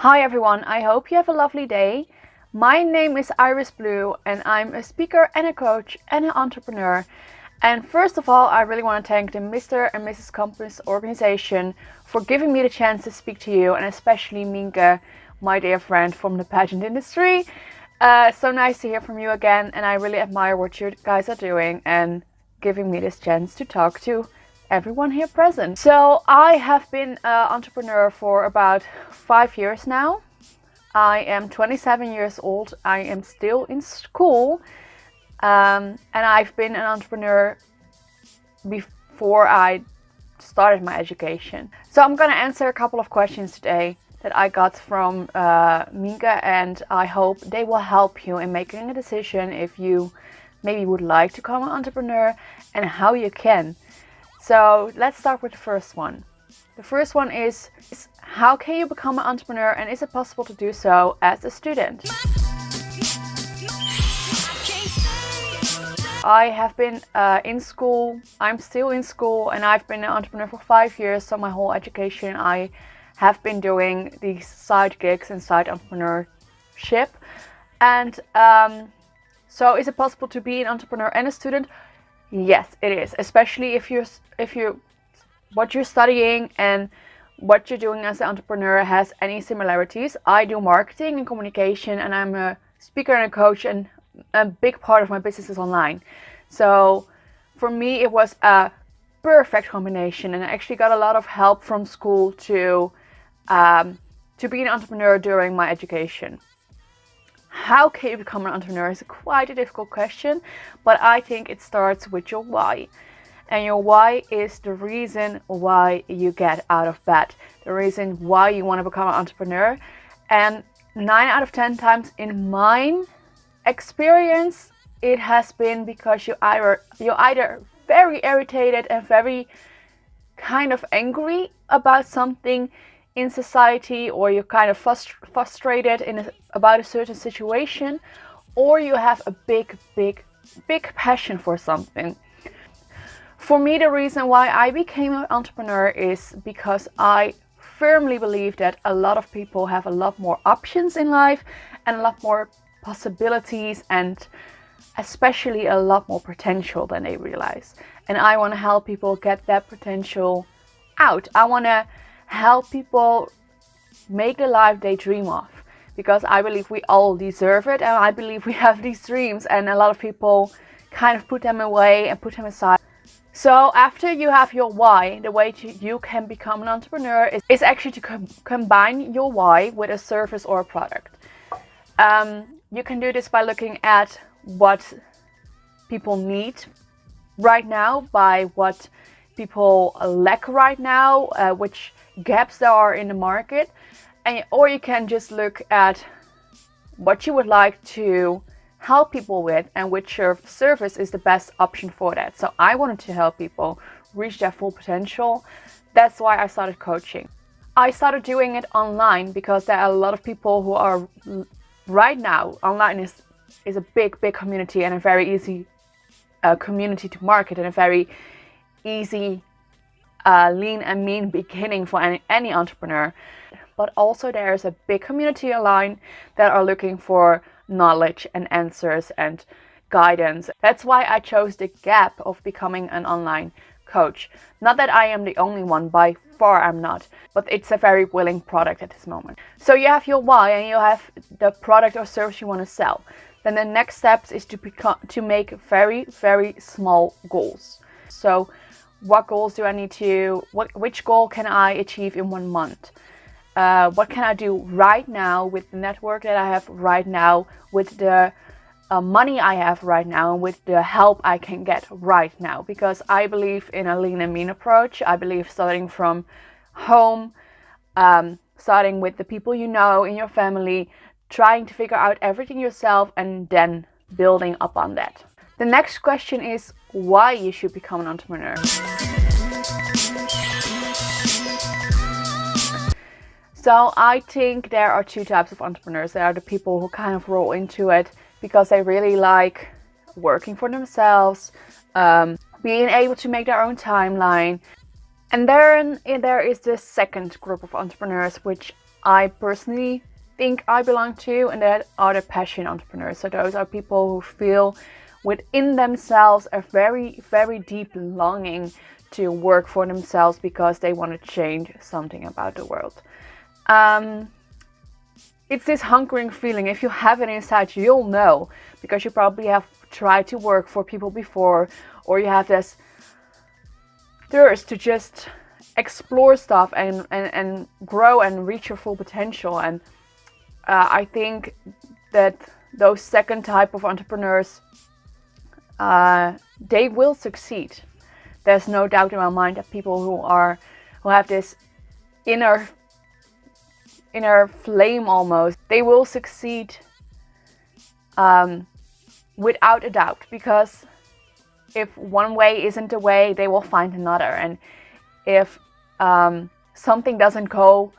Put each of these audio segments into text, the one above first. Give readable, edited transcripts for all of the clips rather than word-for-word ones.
Hi everyone, I hope you have a lovely day. My name is Iris Blue and I'm a speaker and a coach and an entrepreneur. And first of all, I really want to thank the Mr. and Mrs. Company's organization for giving me the chance to speak to you, and especially Minke, my dear friend from the pageant industry. So nice to hear from you again, and I really admire what you guys are doing and giving me this chance to talk to everyone here present. So I have been an entrepreneur for about 5 years now. I am 27 years old. I am still in school, and I've been an entrepreneur before I started my education. So I'm gonna answer a couple of questions today that I got from Minke, and I hope they will help you in making a decision if you maybe would like to become an entrepreneur and how you can. So let's start with the first one. The first one is how can you become an entrepreneur, and is it possible to do so as a student? I have been in school, I'm still in school, and I've been an entrepreneur for 5 years, so my whole education I have been doing these side gigs and side entrepreneurship. And so is it possible to be an entrepreneur and a student? Yes, it is, especially if you what you're studying and what you're doing as an entrepreneur has any similarities. I do marketing and communication, and I'm a speaker and a coach, and a big part of my business is online. So for me, it was a perfect combination, and I actually got a lot of help from school to be an entrepreneur during my education. How can you become an entrepreneur is quite a difficult question, but I think it starts with your why. And your why is the reason why you get out of bed, the reason why you want to become an entrepreneur. And 9 out of 10 times in my experience, it has been because you're either very irritated and very kind of angry about something in society, or you're kind of frustrated about a certain situation, or you have a big passion for something. For me, the reason why I became an entrepreneur is because I firmly believe that a lot of people have a lot more options in life and a lot more possibilities, and especially a lot more potential than they realize. And I want to help people get that potential out. I want to help people make the life they dream of, because I believe we all deserve it, and I believe we have these dreams, and a lot of people kind of put them away and put them aside. So after you have your why, the way you can become an entrepreneur is actually to combine your why with a service or a product. You can do this by looking at what people need right now, by what people lack right now, which gaps there are in the market, or you can just look at what you would like to help people with and which service is the best option for that. So I wanted to help people reach their full potential. That's why I started coaching. I started doing it online because there are a lot of people who are right now, online is a big community, and a very easy community to market, and a very easy lean and mean beginning for any entrepreneur. But also there is a big community online that are looking for knowledge and answers and guidance. That's why I chose the gap of becoming an online coach. Not that I am the only one, by far I'm not, but it's a very willing product at this moment. So you have your why and you have the product or service you want to sell. Then the next steps is to make very small goals. So what goals do I need to, which goal can I achieve in 1 month? What can I do right now with the network that I have right now, with the money I have right now, and with the help I can get right now? Because I believe in a lean and mean approach. I believe starting from home, starting with the people you know in your family, trying to figure out everything yourself, and then building up on that. The next question is why you should become an entrepreneur. So I think there are 2 types of entrepreneurs. There are the people who kind of roll into it because they really like working for themselves, being able to make their own timeline. And then there is the second group of entrepreneurs, which I personally think I belong to, and that are the passion entrepreneurs. So those are people who feel within themselves a very, very deep longing to work for themselves because they want to change something about the world. It's this hunkering feeling. If you have it inside, you'll know, because you probably have tried to work for people before, or you have this thirst to just explore stuff and grow and reach your full potential. And I think that those second type of entrepreneurs, they will succeed. There's no doubt in my mind that people who have this inner flame almost, they will succeed without a doubt, because if one way isn't the way, they will find another. And if something doesn't go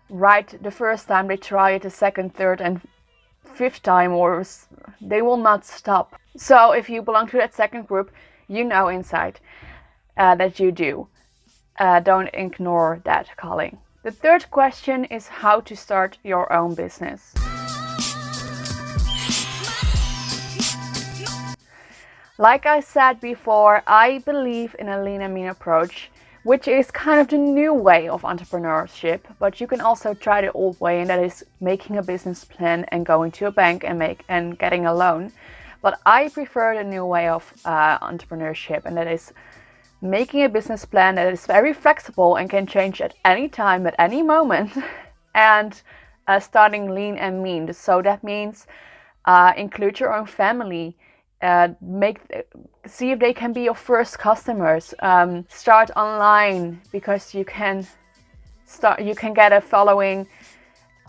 right the first time, they try it the second, third and fifth time, or they will not stop. So if you belong to that second group, you know inside that you do. Don't ignore that calling. The third question is how to start your own business. Like I said before, I believe in a lean and mean approach, which is kind of the new way of entrepreneurship, but you can also try the old way, and that is making a business plan and going to a bank and getting a loan. But I prefer the new way of entrepreneurship, and that is making a business plan that is very flexible and can change at any time, at any moment, and starting lean and mean. So that means include your own family, see if they can be your first customers, start online, because you can get a following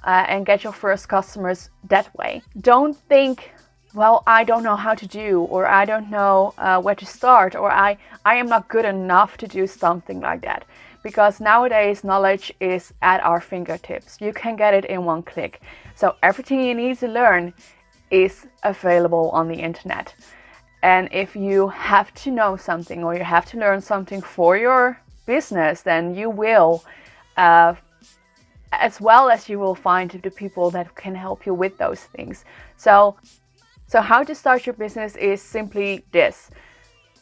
and get your first customers that way. Don't think, well, I don't know how to do, or I don't know where to start, or I am not good enough to do something like that. Because nowadays knowledge is at our fingertips. You can get it in one click. So everything you need to learn is available on the internet. And if you have to know something, or you have to learn something for your business, then you will, as well as you will find the people that can help you with those things. So how to start your business is simply this: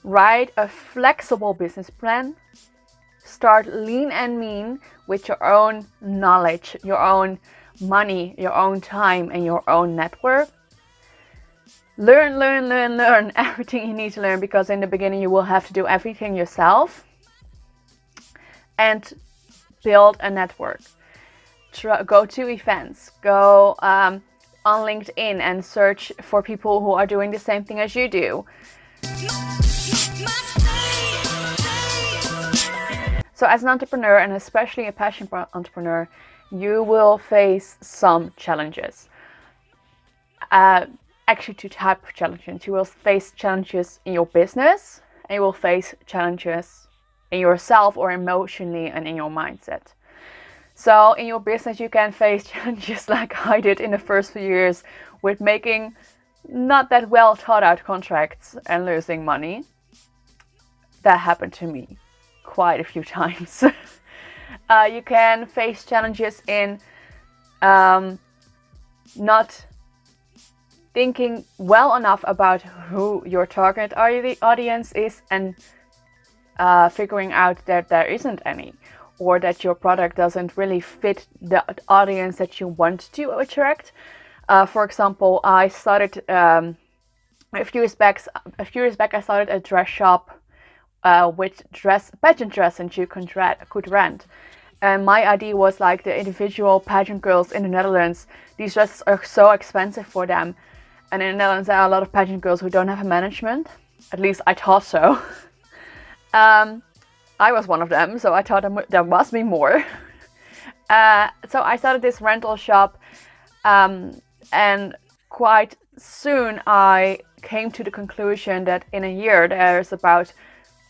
write a flexible business plan, start lean and mean with your own knowledge, your own money, your own time, and your own network. Learn everything you need to learn, because in the beginning you will have to do everything yourself. And build a network. Go to events, go on LinkedIn and search for people who are doing the same thing as you do. So as an entrepreneur, and especially a passion entrepreneur, you will face some challenges. Actually, two types of challenges. You will face challenges in your business, and you will face challenges in yourself, or emotionally, and in your mindset. So in your business, you can face challenges like I did in the first few years, with making not that well thought out contracts and losing money. That happened to me quite a few times. You can face challenges in not thinking well enough about who your target audience is, and figuring out that there isn't any, or that your product doesn't really fit the audience that you want to attract. For example, I started a few years back. I started a dress shop with pageant dress, and you could rent. And my idea was like the individual pageant girls in the Netherlands. These dresses are so expensive for them. And in the Netherlands, there are a lot of pageant girls who don't have a management. At least I thought so. I was one of them, so I thought there must be more. So I started this rental shop, and quite soon I came to the conclusion that in a year there's about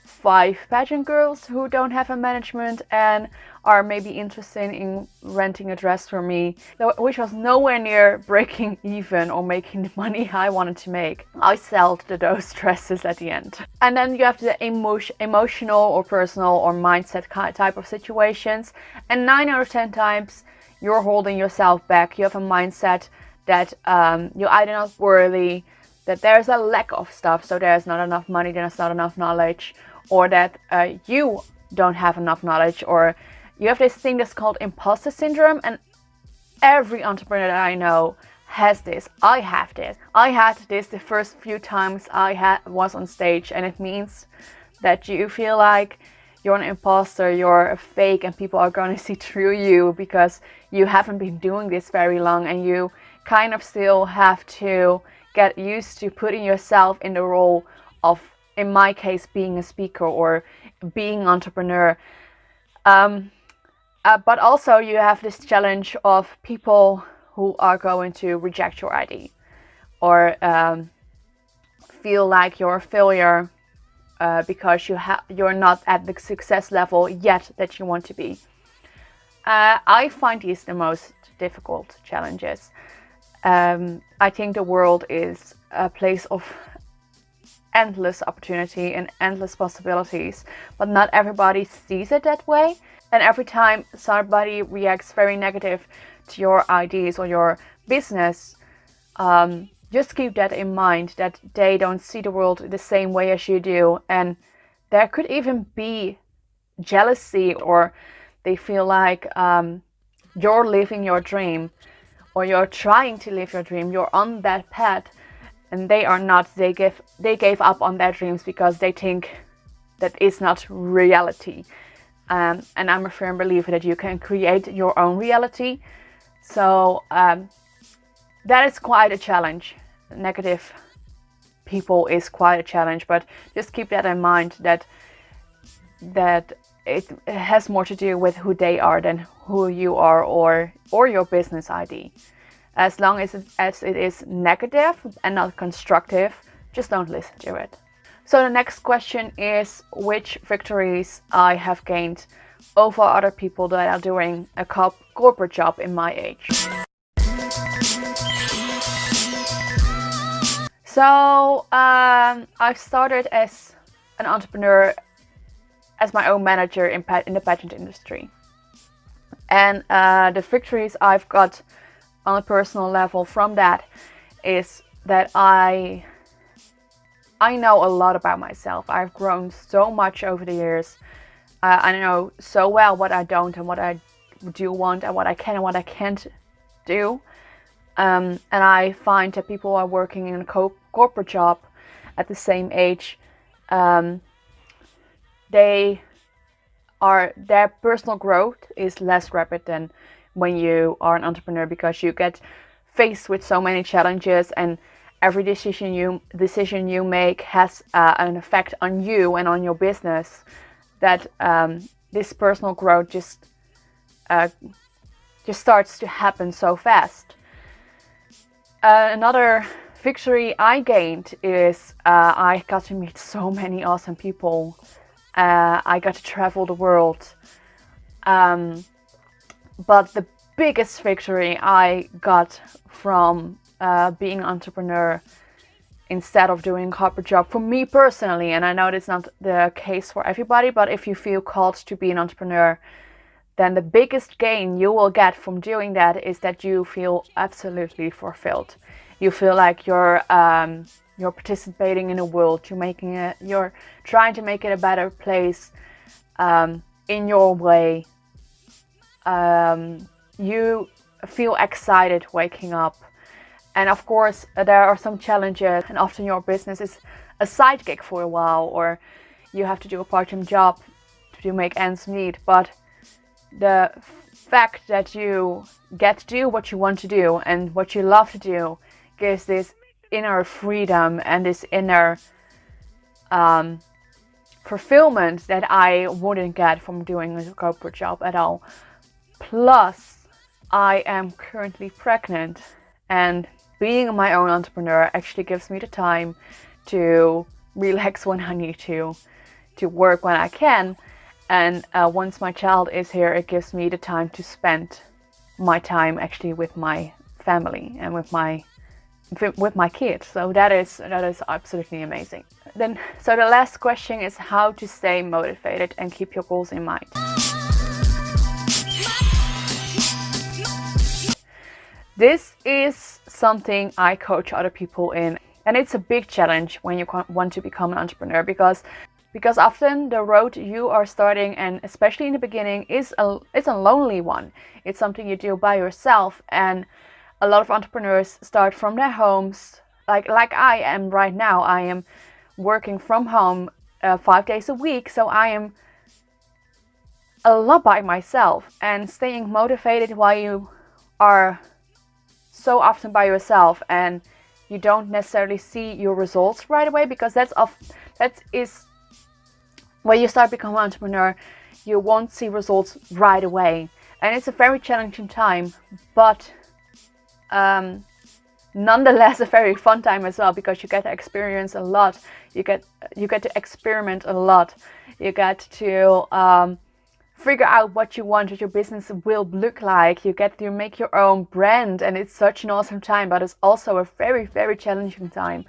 5 pageant girls who don't have a management and are maybe interested in renting a dress from me, which was nowhere near breaking even or making the money I wanted to make. I sold those dresses at the end. And then you have the emotional or personal or mindset type of situations, and 9 out of 10 times you're holding yourself back. You have a mindset that you're either not worthy, that there's a lack of stuff, so there's not enough money, there's not enough knowledge, or that you don't have enough knowledge, or you have this thing that's called imposter syndrome. And every entrepreneur that I know has this. I have this. I had this the first few times I was on stage, and it means that you feel like you're an imposter, you're a fake, and people are going to see through you because you haven't been doing this very long, and you kind of still have to get used to putting yourself in the role of, in my case, being a speaker or being an entrepreneur. But also you have this challenge of people who are going to reject your idea, or feel like you're a failure because you're not at the success level yet that you want to be. I find these the most difficult challenges. I think the world is a place of endless opportunity and endless possibilities, but not everybody sees it that way. And every time somebody reacts very negative to your ideas or your business, just keep that in mind, that they don't see the world the same way as you do. And there could even be jealousy, or they feel like you're living your dream, or you're trying to live your dream, you're on that path, and they are not. They gave up on their dreams because they think that is not reality. And I'm a firm believer that you can create your own reality. So that is quite a challenge. Negative people is quite a challenge, but just keep that in mind, that it has more to do with who they are than who you are, or your business idea. As long as it is negative and not constructive, just don't listen to it. So the next question is which victories I have gained over other people that are doing a corporate job in my age. So I started as an entrepreneur, as my own manager in the pageant industry. And the victories I've got on a personal level from that is that I know a lot about myself. I've grown so much over the years. I know so well what I don't and what I do want, and what I can and what I can't do. And I find that people are working in a corporate job at the same age, their personal growth is less rapid than when you are an entrepreneur, because you get faced with so many challenges, and every decision you make has an effect on you and on your business, that this personal growth just starts to happen so fast. Another victory I gained is I got to meet so many awesome people. I got to travel the world. But the biggest victory I got from being an entrepreneur instead of doing a corporate job, for me personally, and I know that's not the case for everybody, but if you feel called to be an entrepreneur, then the biggest gain you will get from doing that is that you feel absolutely fulfilled. You feel like you're participating in the world. You're trying to make it a better place in your way. You feel excited waking up. And of course, there are some challenges, and often your business is a side gig for a while, or you have to do a part-time job to make ends meet. But the fact that you get to do what you want to do and what you love to do gives this inner freedom and this inner fulfillment that I wouldn't get from doing a corporate job at all. Plus, I am currently pregnant, and being my own entrepreneur actually gives me the time to relax when I need to work when I can. And once my child is here, it gives me the time to spend my time actually with my family and with my kids. So that is absolutely amazing. So the last question is how to stay motivated and keep your goals in mind. This is something I coach other people in, and it's a big challenge when you want to become an entrepreneur, because often the road you are starting, and especially in the beginning, it's a lonely one. It's something you do by yourself, and a lot of entrepreneurs start from their homes, like I am right now. I am working from home 5 days a week, so I am a lot by myself, and staying motivated while you are so often by yourself and you don't necessarily see your results right away, because that is when you start becoming an entrepreneur, you won't see results right away, and it's a very challenging time, but nonetheless a very fun time as well, because you get to experience a lot, you get to experiment a lot, you get to figure out what you want, what your business will look like. You get to make your own brand, and it's such an awesome time, but it's also a very, very challenging time.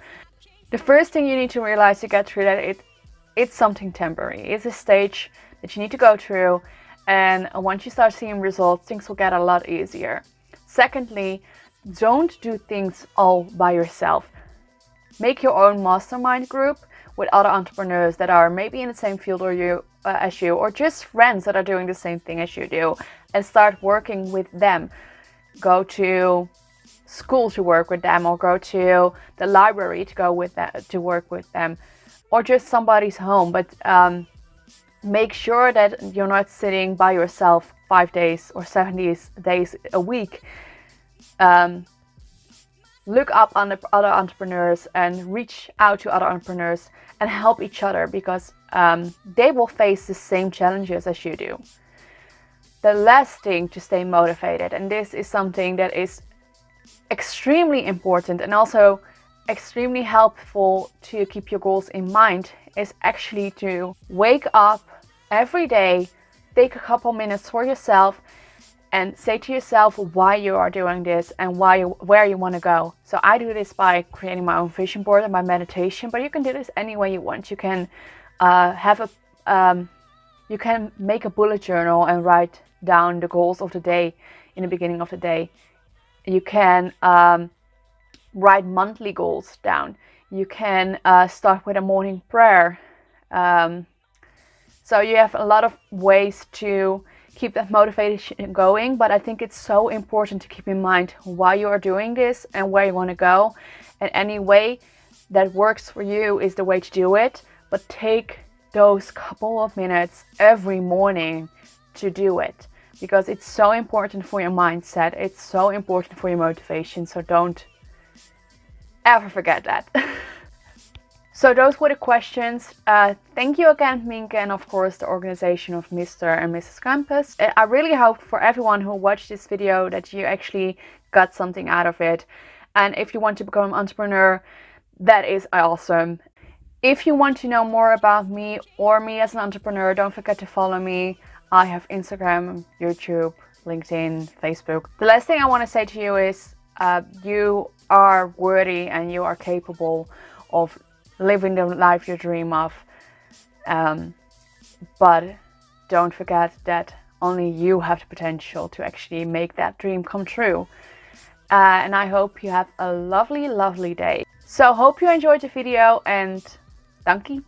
The first thing you need to realize to get through that, it's something temporary. It's a stage that you need to go through, and once you start seeing results, things will get a lot easier. Secondly, don't do things all by yourself. Make your own mastermind group with other entrepreneurs that are maybe in the same field as you, or just friends that are doing the same thing as you do, and start working with them. Go to school to work with them, or go to the library to work with them, or just somebody's home. But make sure that you're not sitting by yourself 5 days or 7 days a week. Look up on the other entrepreneurs and reach out to other entrepreneurs and help each other, because they will face the same challenges as you do. The last thing to stay motivated, and this is something that is extremely important and also extremely helpful to keep your goals in mind, is actually to wake up every day, take a couple minutes for yourself, and say to yourself why you are doing this and where you want to go. So I do this by creating my own vision board and by meditation, but you can do this any way you want. You can you can make a bullet journal and write down the goals of the day in the beginning of the day. You can write monthly goals down. You can start with a morning prayer. So you have a lot of ways to keep that motivation going, but I think it's so important to keep in mind why you are doing this and where you want to go, and any way that works for you is the way to do it. But take those couple of minutes every morning to do it, because it's so important for your mindset, it's so important for your motivation, so don't ever forget that. So those were the questions. Thank you again, Minke, and of course the organization of Mr. and Mrs. Campus. I really hope for everyone who watched this video that you actually got something out of it. And if you want to become an entrepreneur, that is awesome. If you want to know more about me or me as an entrepreneur, don't forget to follow me. I have Instagram, YouTube, LinkedIn, Facebook. The last thing I want to say to you is you are worthy and you are capable of living the life you dream of, but don't forget that only you have the potential to actually make that dream come true. And I hope you have a lovely, lovely day. So hope you enjoyed the video, and dankie.